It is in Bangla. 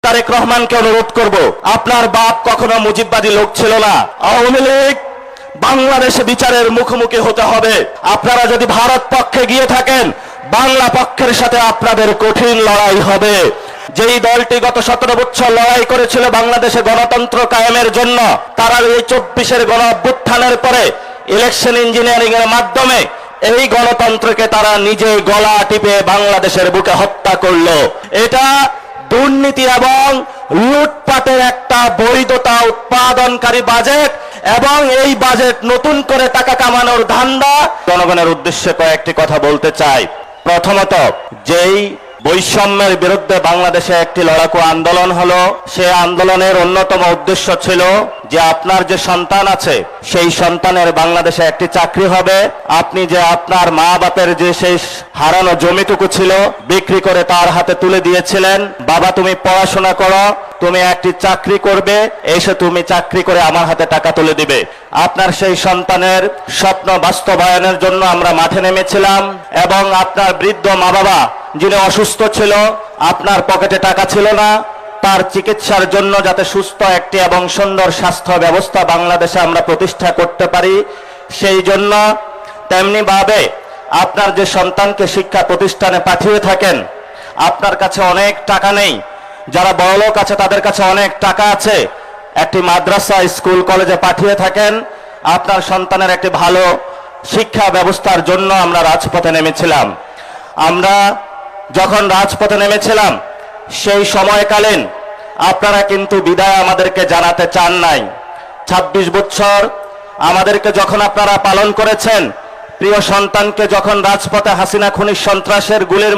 তারেক রহমানকে অনুরোধ করব, আপনার বাপ কখনো মুজিববাদী লোক ছিল না। আওয়ামী লীগ বাংলাদেশে বিচারের মুখোমুখি হতে হবে। আপনারা যদি ভারত পক্ষে গিয়ে থাকেন, বাংলা পক্ষের সাথে আপনাদের কঠিন লড়াই হবে। যেই দলটি গত 17 বছর লড়াই করেছিল বাংলাদেশে গণতন্ত্র কায়েমের জন্য, তারা এই 24-এর গণ অভ্যুত্থানের পরে ইলেকশন ইঞ্জিনিয়ারিং এর মাধ্যমে এই গণতন্ত্রকে তারা নিজে গলা টিপে বাংলাদেশের বুকে হত্যা করলো। এটা দুর্নীতি এবং লুটপাটের একটা বৈধতা উৎপাদনকারী বাজেট, এবং এই বাজেট নতুন করে টাকা কামানোর ধান্দা। জনগণের উদ্দেশ্যে কয়েকটি কথা বলতে চাই। প্রথমত, যেই বৈষম্যের বিরুদ্ধে বাংলাদেশে একটি লড়াকু আন্দোলন হলো, সে আন্দোলনের অন্যতম উদ্দেশ্য ছিল যে আপনার যে সন্তান আছে সেই সন্তানের বাংলাদেশে একটি চাকরি হবে। আপনি যে আপনার মা বাপের যে সেই হারানো জমিটুকু ছিল বিক্রি করে তার হাতে তুলে দিয়েছিলেন, বাবা তুমি পড়াশোনা করো, তুমি একটি চাকরি করবে, এসে তুমি চাকরি করে আমার হাতে টাকা তুলে দিবে। আপনার সেই সন্তানের স্বপ্ন বাস্তবায়নের জন্য আমরা মাঠে নেমেছিলাম, এবং আপনার বৃদ্ধ মা বাবা যিনি অসুস্থ ছিল, আপনার পকেটে টাকা ছিল না, তার চিকিৎসার জন্য যাতে সুস্থ একটি এবং সুন্দর স্বাস্থ্য ব্যবস্থা বাংলাদেশে আমরা প্রতিষ্ঠা করতে পারি, সেই জন্য তেমনি ভাবে আপনার যে সন্তানকে শিক্ষা প্রতিষ্ঠানে পাঠিয়ে থাকেন, আপনার কাছে অনেক টাকা নেই, যারা বড়লোক আছে তাদের কাছে অনেক টাকা আছে, একটি মাদ্রাসা স্কুল কলেজে পাঠিয়ে থাকেন, আপনার সন্তানের একটি ভালো শিক্ষা ব্যবস্থার জন্য আমরা রাজপথে নেমেছিলাম। আমরা যখন রাজপথে নেমেছিলাম সেই সময়কালীন আপনারা কিন্তু বিদায় আমাদেরকে জানাতে চান নাই। 26 বছর আমাদেরকে যখন আপনারা পালন করেছেন, প্রিয় সন্তানকে যখন রাজপথে হাসিনা খুনি সন্ত্রাসের গুলির